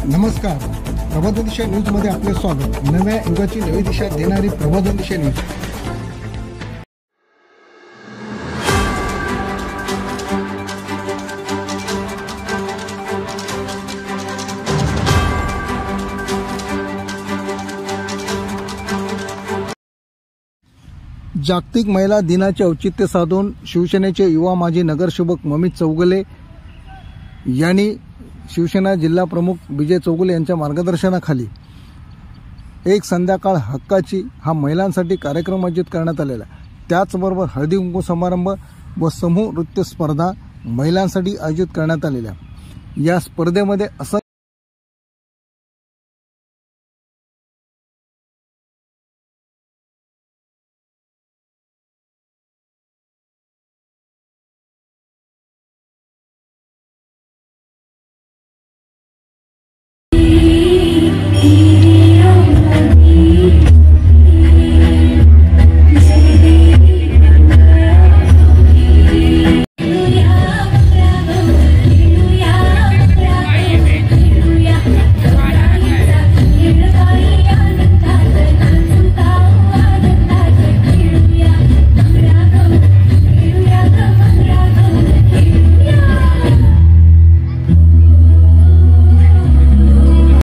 नमस्कार, प्रबोधन दिशा न्यूजमध्ये आपले स्वागत। नव्या युगाची नवी दिशा देणारी प्रबोधन दिशा न्यूज। जागतिक महिला दिनाचे औचित्य साधून शिवसेनेचे युवा माजी नगरसेवक ममित चौगुले यांनी शिवसेना जिल्हा प्रमुख विजय चौगुले यांच्या मार्गदर्शनाखाली एक संध्याकाळ हक्काची हा महिलांसाठी कार्यक्रम आयोजित करण्यात आलेला। त्याचबरोबर हळदी कुंकू समारंभ व समूह नृत्य स्पर्धा महिलांसाठी आयोजित करण्यात आलेल्या। या स्पर्धेमध्ये असं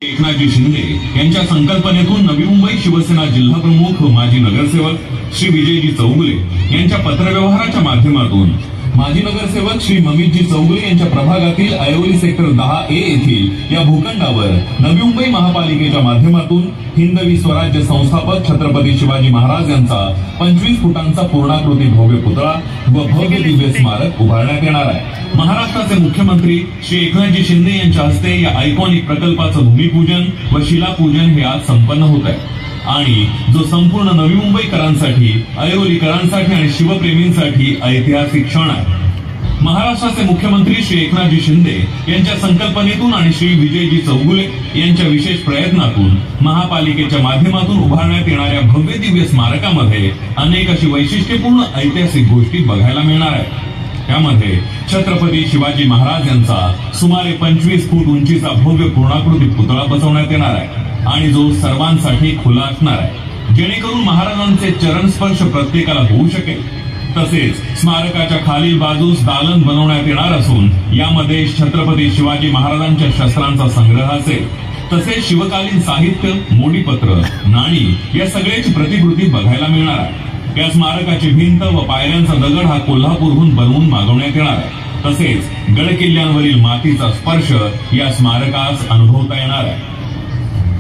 एकनाथजी शिंदे यांच्या संकल्पनेतून नवी मुंबई शिवसेना जिल्हा प्रमुख माजी नगरसेवक श्री विजयजी चौगुले यांच्या पत्रव्यवहाराच्या माध्यमातून माजी नगरसेवक श्री ममितजी चौगुले यांच्या प्रभागातील ऐरोली सेक्टर 10A येथील या भूखंडावर नवी मुंबई महापालिकेच्या माध्यमातून हिंदवी स्वराज्य संस्थापक छत्रपती शिवाजी महाराज यांचा 25 फुटांचा पूर्णाकृती भव्य पुतळा व भव्य दिव्य स्मारक उभारण्यात येणार आहे। महाराष्ट्राचे मुख्यमंत्री श्री एकनाथजी शिंदे यांच्या हस्ते या आयकॉनिक प्रकल्पाचं भूमिपूजन व शिलापूजन हे आज संपन्न होत आहे आणि जो संपूर्ण नवी मुंबईकरांसाठी, ऐरोलीकरांसाठी आणि शिवप्रेमींसाठी ऐतिहासिक क्षण आहे। महाराष्ट्राचे मुख्यमंत्री श्री एकनाथजी शिंदे यांच्या संकल्पनेतून आणि श्री विजयजी चौगुले यांच्या विशेष प्रयत्नातून महापालिकेच्या माध्यमातून उभारण्यात येणाऱ्या भव्य दिव्य स्मारकामध्ये अनेक अशी वैशिष्ट्यपूर्ण ऐतिहासिक गोष्टी बघायला मिळणार आहेत। त्यामध्ये छत्रपती शिवाजी महाराज यांचा सुमारे 25 फूट उंचीचा भव्य पूर्णाकृती पुतळा बसवण्यात येणार आहे आणि जो सर्वांसाठी खुला असणार आहे, जेणेकरून महाराजांचे चरणस्पर्श प्रत्येकाला होऊ शकेल। तसेच स्मारकाच्या खालील बाजूस दालन बनवण्यात येणार असून यामध्ये छत्रपती शिवाजी महाराजांच्या शस्त्रांचा संग्रह असेल। तसेच शिवकालीन साहित्य, मोडीपत्र, नाणी या सगळ्याची प्रतिकृती बघायला मिळणार आहे। या स्मारकाची भिंत व पायऱ्यांचा दगड हा कोल्हापूरहून बनवून मागवण्यात येणार आहे। तसेच गडकिल्ल्यांवरील मातीचा स्पर्श या स्मारकास अनुभवता येणार आहे।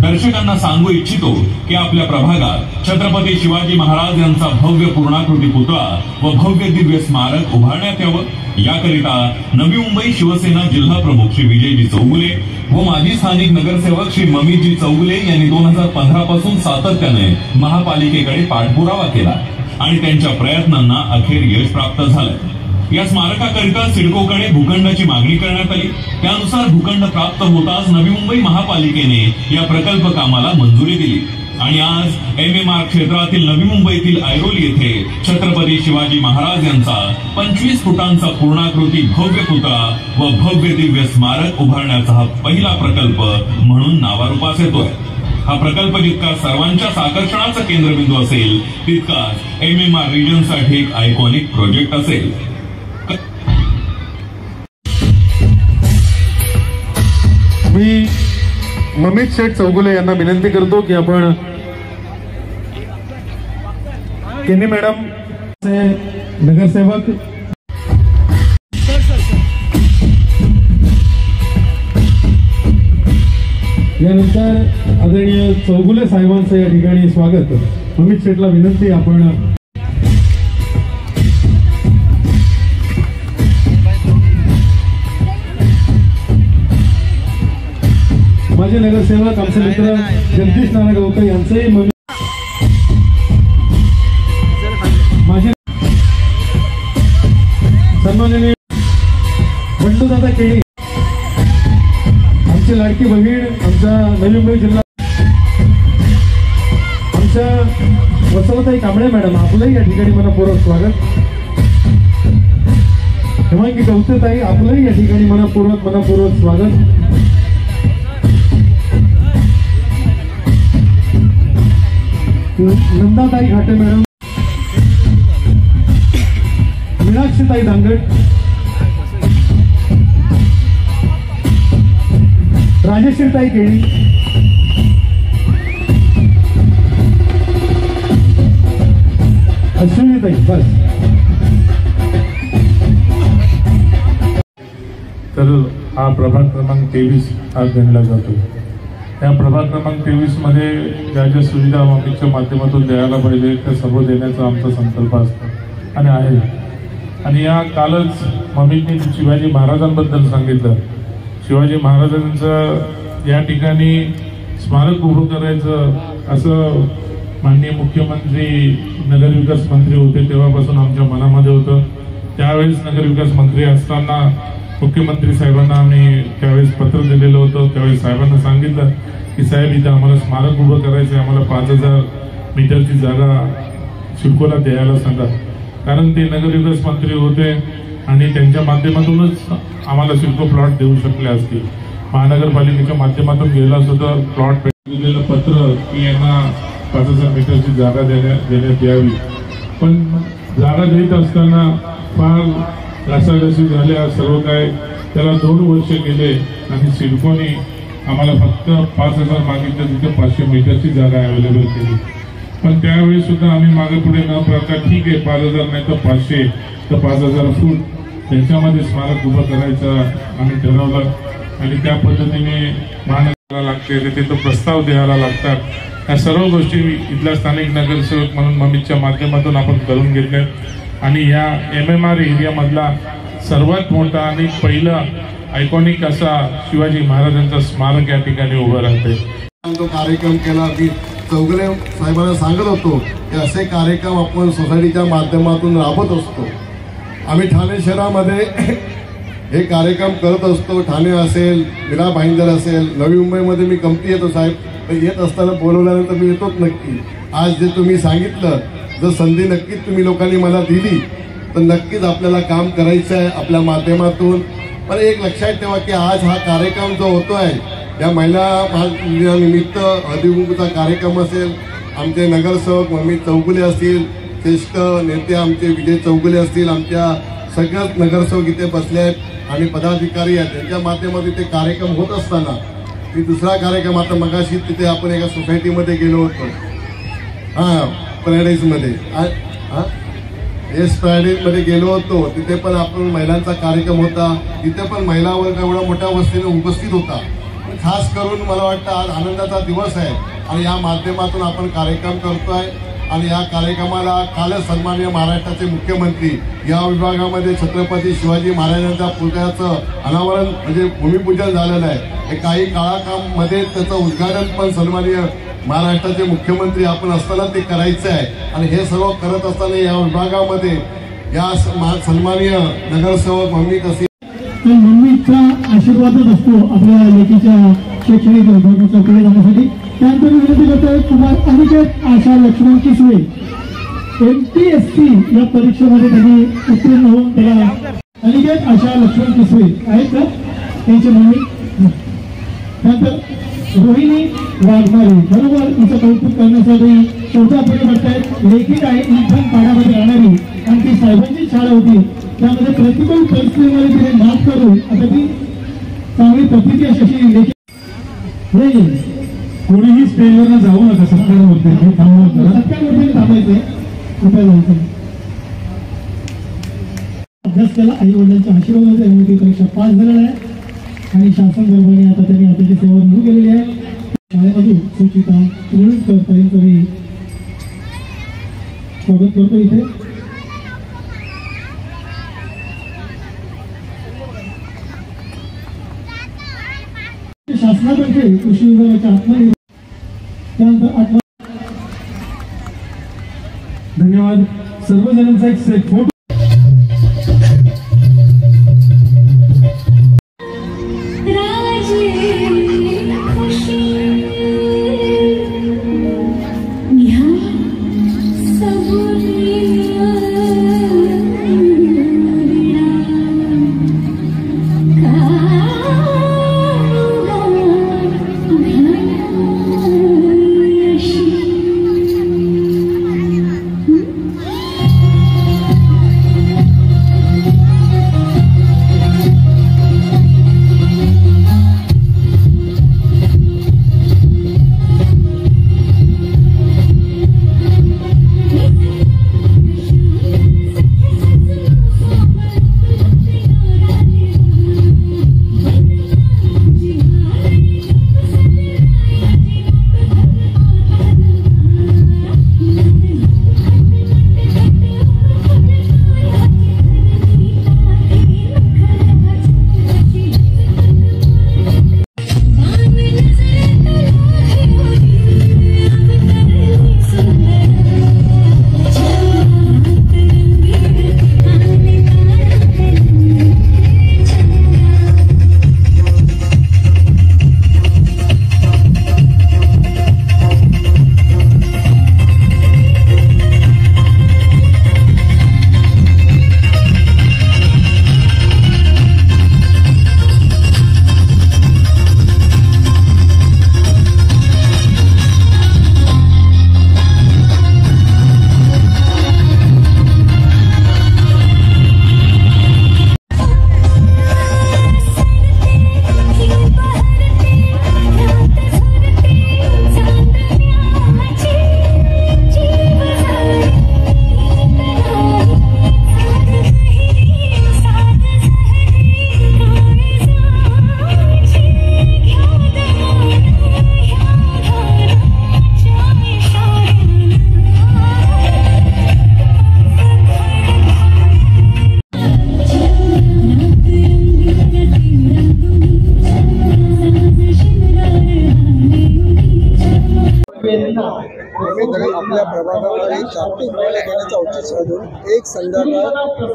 दर्शकांना सांगू इच्छितो की आपल्या प्रभागात छत्रपती शिवाजी महाराज यांचा भव्य पूर्णाकृती पुतळा व भव्य दिव्य स्मारक उभारण्यात यावं, याकरिता नवी मुंबई शिवसेना जिल्हा प्रमुख श्री विजयजी चौगुले व माजी स्थानिक नगरसेवक श्री ममितजी चौगुले यांनी 2015 पासून सातत्याने महापालिकेकडे पाठपुरावा केला आणि त्यांच्या प्रयत्नांना अखेर यश प्राप्त झालं। या स्मारकाकरिता सिडकोकडे भूखंडाची मागणी करण्यात आली। त्यानुसार भूखंड प्राप्त होताच नवी मुंबई महापालिकेने या प्रकल्प कामाला मंजुरी दिली आणि आज MMR क्षेत्रातील नवी मुंबईतील ऐरोली येथे छत्रपती शिवाजी महाराज यांचा 25 फुटांचा पूर्णाकृती भव्य पुतळा व भव्य दिव्य स्मारक उभारण्याचा हा पहिला प्रकल्प म्हणून नावारूपास येतोय। हा प्रकल्प जितका सर्वांच्याच आकर्षणाचा केंद्रबिंदू असेल तितकाच MMR रिजनसाठी एक आयकॉनिक प्रोजेक्ट असेल। मी ममित शेठ चौगुले यांना विनंती करतो की आपण केनी मॅडम नगरसेवक यानंतर आदरणीय चौगुले साहेबांचं या ठिकाणी स्वागत। ममित शेठला विनंती आपण माझे नगरसेवक आमचे मित्र जगदीश नारायणगावकर यांचंही माझे सन्माननीय बंडूदादा केणी, आमची लाडकी बहीण, आमचा नवी मुंबई जिल्हा, आमच्या वसवताई कांबळे मॅडम, आपलंही या ठिकाणी मनपूर्वक स्वागत। हेमांगी गवतेताई, आपलंही या ठिकाणी मनपूर्वक स्वागत। नंदाताई घाटे मॅडम, मीनाक्षीताई दांगड, राजेश्रीताई केळी, अश्विनीताई. बस. तर हा प्रभाग क्रमांक 23 हा गणला जातो. या प्रभाग क्रमांक 23 मध्ये ज्या ज्या सुविधा मम्मीच्या माध्यमातून द्यायला पाहिजे त्या सर्व देण्याचा आमचा संकल्प असतो आणि आहे. आणि या कालच मम्मींनी शिवाजी महाराजांबद्दल सांगितलं. शिवाजी महाराजांचं या ठिकाणी स्मारक उभं करायचं असं माननीय मुख्यमंत्री नगरविकास मंत्री होते तेव्हापासून आमच्या मनामध्ये होतं. त्यावेळेस नगरविकास मंत्री असताना मुख्यमंत्री साहेबांना आम्ही त्यावेळेस पत्र दिलेलं होतं. त्यावेळेस साहेबांना सांगितलं की साहेब इथं आम्हाला स्मारक उभं करायचं आहे, आम्हाला 5000 मीटरची जागा सिडकोला द्यायला सांगा. कारण ते नगरविकास मंत्री होते आणि त्यांच्या माध्यमातूनच आम्हाला सिडको प्लॉट देऊ शकले असतील. महानगरपालिकेच्या माध्यमातून गेला सुद्धा प्लॉट दिलेलं पत्र की यांना 5000 मीटरची जागा देण्यात यावी. पण जागा देत असताना फार घासाघासी झाल्या सर्व काय. त्याला 2 वर्ष गेले आणि सिडकोने आम्हाला फक्त 5000 मागितलं, तिथे 500 मीटरची जागा अवेलेबल केली. पण त्यावेळी सुद्धा आम्ही मागे पुढे न करता ठीक आहे 5000 नाही तर 500 तर 5000 फूट त्याच्यामध्ये स्मारक उभं करायचं आम्ही ठरवलं. आणि त्या पद्धतीने महानगराला लागते तिथं प्रस्ताव द्यायला लागतात. या सर्व गोष्टी इथल्या स्थानिक नगरसेवक म्हणून मम्मीच्या माध्यमातून आपण करून घेतल्या. आणि या MMR एरियामधला सर्वात मोठा आणि पहिला आयकॉनिक असा शिवाजी महाराजांचा स्मारक या ठिकाणी उभं राहते. तो कार्यक्रम केला की चौगुले साहेबांना सांगत होतो की असे कार्यक्रम आपण सोसायटीच्या माध्यमातून राबवत असतो. आम्ही ठाणे शहरामध्ये हे कार्यक्रम करत असतो. ठाणे असेल, मीरा भाईंदर असेल, नवी मुंबईमध्ये मी कमती येतो साहेब. येत असताना बोलवल्यानंतर मी येतोच नक्की. आज जे तुम्ही सांगितलं, जर संधी नक्कीच तुम्ही लोकांनी मला दिली तर नक्कीच आपल्याला काम करायचं आहे आपल्या माध्यमातून. पण एक लक्षात ठेवा की आज हा कार्यक्रम जो होतोय या महिला निमित्त हळदीकुंकूचा कार्यक्रम असेल, आमचे नगरसेवक मम्मी चौगुले असतील, श्रेष्ठ नेते आमचे विजय चौगुले असतील, आमच्या सगळ्याच नगरसेवक इथे बसले आहेत आणि पदाधिकारी आहेत. त्यांच्या माध्यमातून इथे कार्यक्रम होत असताना मी दुसरा कार्यक्रम आता मगाशी तिथे आपण एका सोसायटीमध्ये गेलो होतो. पॅराडाईजमध्ये येस पॅराडाईजमध्ये गेलो होतो. तिथे पण आपण महिलांचा कार्यक्रम होता. तिथे पण महिला वर्ग एवढा मोठ्या वस्तीने उपस्थित होता. खास करून मला वाटतं आज आनंदाचा दिवस आहे आणि या माध्यमातून आपण कार्यक्रम करतोय. आणि या कार्यक्रमाला कालच सन्माननीय महाराष्ट्राचे मुख्यमंत्री या विभागामध्ये छत्रपती शिवाजी महाराजांच्या पुतळ्याचं अनावरण म्हणजे भूमिपूजन झालेलं आहे. हे काही काळामध्ये त्याचं उद्घाटन पण सन्माननीय महाराष्ट्राचे मुख्यमंत्री आपण असताना ते करायचं आहे. आणि हे सर्व करत असताना या विभागामध्ये या सन्माननीय नगरसेवक मम्मी कशी मम्मीचा आशीर्वादच असतो आपल्या लेकीच्या शैक्षणिक चौकडे जाण्यासाठी. त्यानंतर विनंती करतोय कुमार अनिकेत आशा लक्ष्मण किसवे MPSC या परीक्षेमध्ये त्यांनी उत्तीर्ण होऊन त्याला अनिकेत आशा लक्ष्मण किसवे आहेत का त्यांची मम्मी. त्यानंतर रोहिणी वाघमारे बरोबर तिचं कौतुक करण्यासाठी 14 पदे बघतायत. लेखिक आहे इथून पाड्यामध्ये राहणारी आणि ती साहेबांची शाळा होती. त्यामध्ये प्रतिकूल परिस्थितीमध्ये तिने माफ करून आता ती चांगली प्रतिक्रिया अशी लेखी. कोणीही स्टेजवर जाऊ नका. सत्कारमूर्ती थांबायचे कृपया जायचं. अभ्यास केला आई वडिलांच्या आशीर्वादाने एमओटी परीक्षा पास झालेला आहे आणि शासन दरबारी आता त्यांनी आपल्याची सेवा सुरू केलेली आहे. शाळेमधून सुचिता कुरुळकर ताईंचं स्वागत करतो इथे. शासनातर्फे कृषी विभागाच्या आत्मनिर्भर त्यानंतर धन्यवाद सर्वजणांचा एक फोटो. आपल्या प्रभागामध्ये जागतिक महिला दिनाचं औचित्य साधून एक संध्याकाळ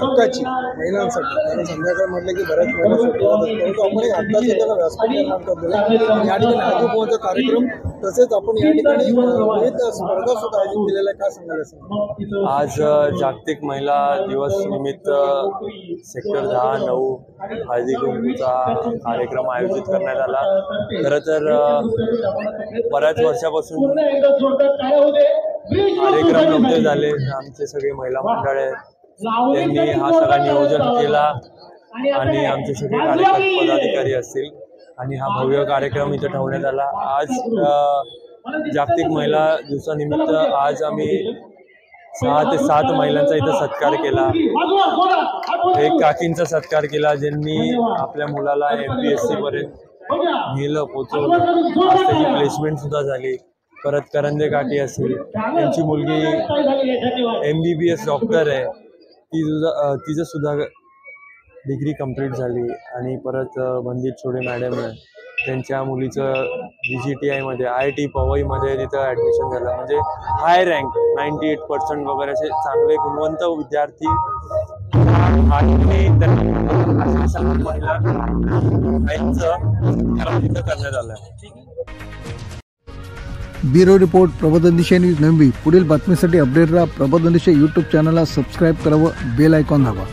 हक्काची महिलांसाठी, कारण संध्याकाळ म्हटलं की बऱ्याच महिला परंतु आपण एक हक्काचं त्यांना व्यासपीठ निर्माण करतो या ठिकाणी आजोबाचा कार्यक्रम, तसेच आपण या ठिकाणी विविध स्पर्धा सुद्धा आयोजित केलेल्या. काय सांगायचं? आज जागतिक महिला दिवस निमित्त सेक्टर 10-9 हळदी कुंकूचा कार्यक्रम आयोजित करण्यात आला. खरं तर बऱ्याच वर्षापासून कार्यक्रम नव्हते झाले. आमचे सगळे महिला मंडळ आहेत त्यांनी हा सगळा नियोजन केला आणि आमचे सगळे कार्यक्रम पदाधिकारी असतील आणि हा भव्य कार्यक्रम इथं ठेवण्यात आला. आज जागतिक महिला दिवसानिमित्त आज आम्ही 6 ते 7 महिलांचा इथं सत्कार केला. एक काकींचा सत्कार केला ज्यांनी आपल्या मुलाला MPSC पर्यंत नेलं, पोचवलं. आज त्याची प्लेसमेंट सुद्धा झाली. परत करंजे काकी असतील, त्यांची मुलगी MBBS डॉक्टर आहे, तिचं सुद्धा डिग्री कंप्लीट झाली. आणि परत मंदिर छोडे मॅडम आहे, त्यांच्या मुलीचं VGTI मध्ये IIT पवईमध्ये तिथं ॲडमिशन झालं. म्हणजे हाय रँक 98% वगैरे असे चांगले गुणवंत विद्यार्थी तिथं करण्यात आलं. ब्युरो रिपोर्ट, प्रबोधन न्यूज नवी. पुढील बातमीसाठी अपडेट राहा. प्रबोधन यूट्यूब चॅनलला सबस्क्राईब करावं, बेल आयकॉन दाबा.